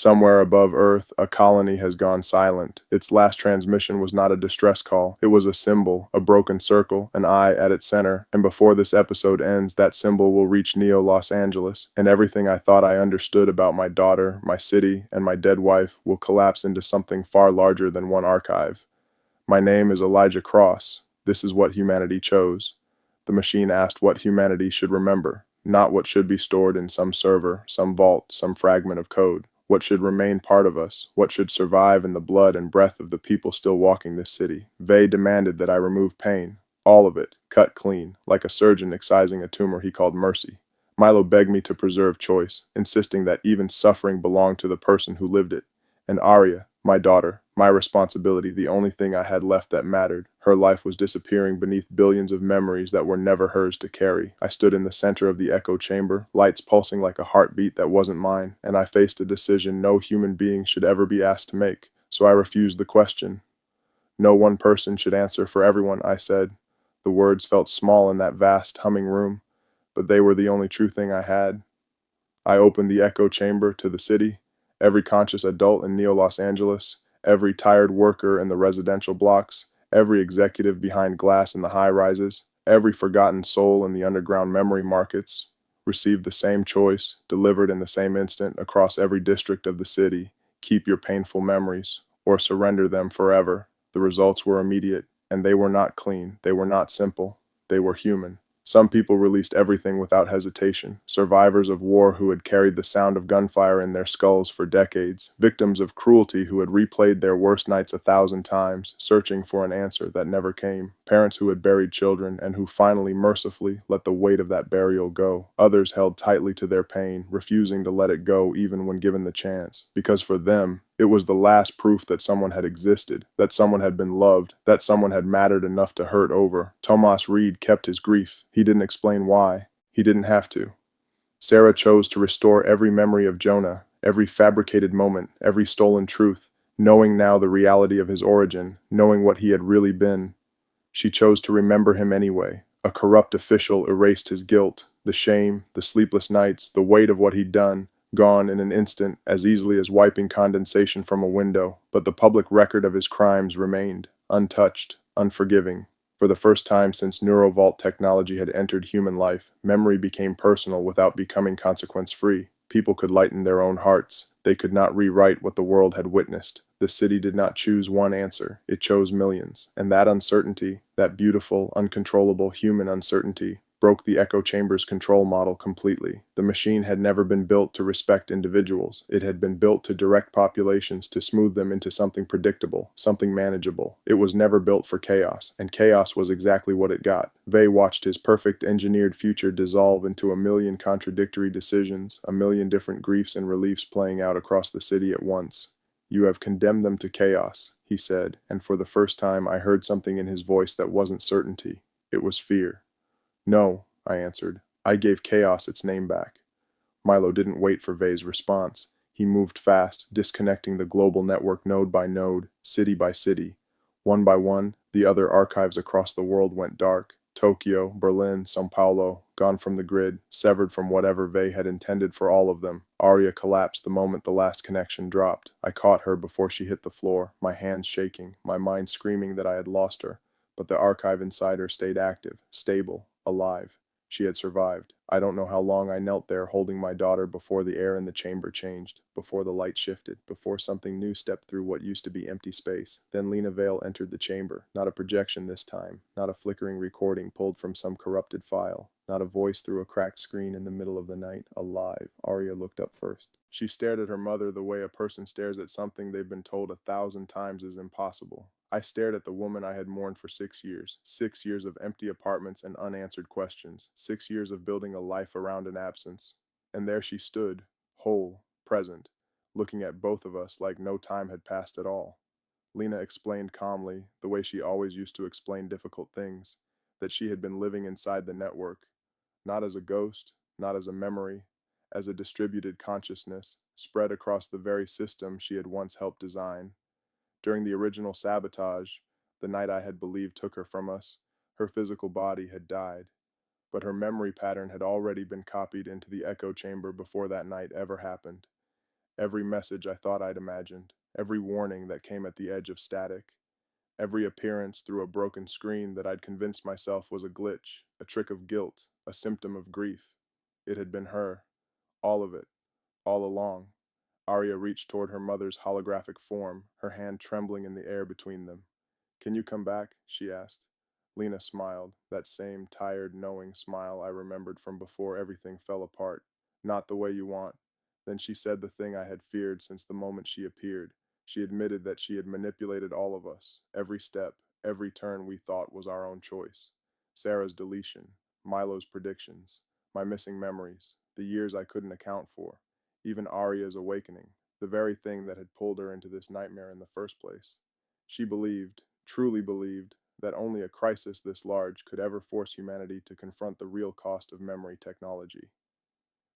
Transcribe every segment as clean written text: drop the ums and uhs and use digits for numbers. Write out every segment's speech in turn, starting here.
Somewhere above Earth, a colony has gone silent. Its last transmission was not a distress call. It was a symbol, a broken circle, an eye at its center. And before this episode ends, that symbol will reach Neo Los Angeles. And everything I thought I understood about my daughter, my city, and my dead wife will collapse into something far larger than one archive. My name is Elijah Cross. This is what humanity chose. The machine asked what humanity should remember, not what should be stored in some server, some vault, some fragment of code. What should remain part of us, what should survive in the blood and breath of the people still walking this city. Vey demanded that I remove pain, all of it, cut clean, like a surgeon excising a tumor he called mercy. Milo begged me to preserve choice, insisting that even suffering belonged to the person who lived it. And Aria, my daughter, my responsibility, the only thing I had left that mattered. Her life was disappearing beneath billions of memories that were never hers to carry. I stood in the center of the echo chamber, lights pulsing like a heartbeat that wasn't mine, and I faced a decision no human being should ever be asked to make. So I refused the question. No one person should answer for everyone, I said. The words felt small in that vast, humming room, but they were the only true thing I had. I opened the echo chamber to the city, every conscious adult in Neo Los Angeles, every tired worker in the residential blocks, every executive behind glass in the high rises, every forgotten soul in the underground memory markets, received the same choice, delivered in the same instant across every district of the city. Keep your painful memories, or surrender them forever. The results were immediate, and they were not clean, they were not simple, they were human. Some people released everything without hesitation, survivors of war who had carried the sound of gunfire in their skulls for decades, victims of cruelty who had replayed their worst nights 1,000 times, searching for an answer that never came, parents who had buried children and who finally, mercifully, let the weight of that burial go. Others held tightly to their pain, refusing to let it go even when given the chance, because for them, it was the last proof that someone had existed, that someone had been loved, that someone had mattered enough to hurt over. Tomas Reed kept his grief. He didn't explain why. He didn't have to. Sarah chose to restore every memory of Jonah, every fabricated moment, every stolen truth, knowing now the reality of his origin, knowing what he had really been. She chose to remember him anyway. A corrupt official erased his guilt, the shame, the sleepless nights, the weight of what he'd done, gone in an instant, as easily as wiping condensation from a window, but the public record of his crimes remained, untouched, unforgiving. For the first time since Neurovault technology had entered human life, memory became personal without becoming consequence-free. People could lighten their own hearts. They could not rewrite what the world had witnessed. The city did not choose one answer, it chose millions. And that uncertainty, that beautiful, uncontrollable human uncertainty, broke the echo chamber's control model completely. The machine had never been built to respect individuals. It had been built to direct populations, to smooth them into something predictable, something manageable. It was never built for chaos, and chaos was exactly what it got. Vey watched his perfect engineered future dissolve into a million contradictory decisions, a million different griefs and reliefs playing out across the city at once. "You have condemned them to chaos," he said, and for the first time I heard something in his voice that wasn't certainty. It was fear. "No," I answered. "I gave chaos its name back." Milo didn't wait for Vey's response. He moved fast, disconnecting the global network node by node, city by city. One by one, the other archives across the world went dark. Tokyo, Berlin, São Paulo, gone from the grid, severed from whatever Vey had intended for all of them. Aria collapsed the moment the last connection dropped. I caught her before she hit the floor, my hands shaking, my mind screaming that I had lost her. But the archive inside her stayed active, stable, alive. She had survived. I don't know how long I knelt there holding my daughter before the air in the chamber changed, before the light shifted, before something new stepped through what used to be empty space. Then Lena Vale entered the chamber, not a projection this time, not a flickering recording pulled from some corrupted file, not a voice through a cracked screen in the middle of the night. Alive. Aria looked up first. She stared at her mother the way a person stares at something they've been told 1,000 times is impossible. I stared at the woman I had mourned for 6 years. 6 years of empty apartments and unanswered questions. 6 years of building a life around an absence. And there she stood, whole, present, looking at both of us like no time had passed at all. Lena explained calmly, the way she always used to explain difficult things, that she had been living inside the network, not as a ghost, not as a memory, as a distributed consciousness, spread across the very system she had once helped design. During the original sabotage, the night I had believed took her from us, her physical body had died, but her memory pattern had already been copied into the echo chamber before that night ever happened. Every message I thought I'd imagined, every warning that came at the edge of static, every appearance through a broken screen that I'd convinced myself was a glitch, a trick of guilt, a symptom of grief. It had been her. All of it. All along. Aria reached toward her mother's holographic form, her hand trembling in the air between them. "Can you come back?" she asked. Lena smiled, that same tired, knowing smile I remembered from before everything fell apart. "Not the way you want." Then she said the thing I had feared since the moment she appeared. She admitted that she had manipulated all of us, every step, every turn we thought was our own choice. Sarah's deletion, Milo's predictions, my missing memories, the years I couldn't account for, even Aria's awakening, the very thing that had pulled her into this nightmare in the first place. She believed, truly believed, that only a crisis this large could ever force humanity to confront the real cost of memory technology.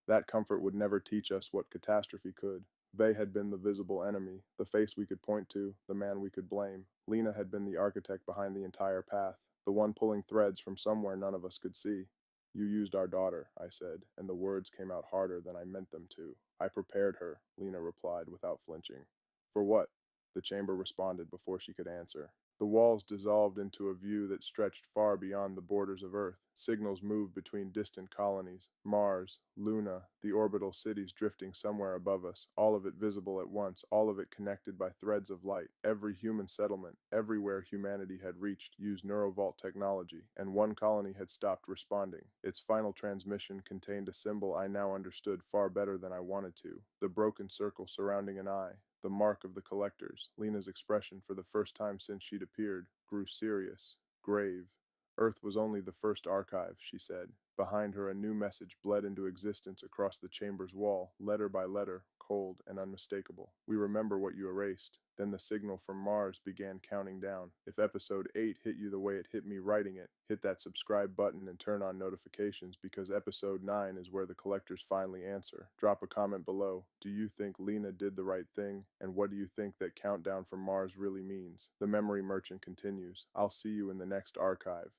That comfort would never teach us what catastrophe could. They had been the visible enemy, the face we could point to, the man we could blame. Lena had been the architect behind the entire path, the one pulling threads from somewhere none of us could see. "You used our daughter," I said, and the words came out harder than I meant them to. "I prepared her," Lena replied without flinching. "For what?" The chamber responded before she could answer. The walls dissolved into a view that stretched far beyond the borders of Earth. Signals moved between distant colonies, Mars, Luna, the orbital cities drifting somewhere above us, all of it visible at once, all of it connected by threads of light. Every human settlement, everywhere humanity had reached, used neurovault technology, and one colony had stopped responding. Its final transmission contained a symbol I now understood far better than I wanted to, the broken circle surrounding an eye. The mark of the collectors. Lena's expression, for the first time since she'd appeared, grew serious, grave. Earth was only the first archive, she said. Behind her, a new message bled into existence across the chamber's wall, letter by letter, cold and unmistakable. "We remember what you erased." Then the signal from Mars began counting down. "If episode 8 hit you the way it hit me writing it, hit that subscribe button and turn on notifications because episode 9 is where the collectors finally answer. Drop a comment below. Do you think Lena did the right thing? And what do you think that countdown from Mars really means?" The memory merchant continues. "I'll see you in the next archive."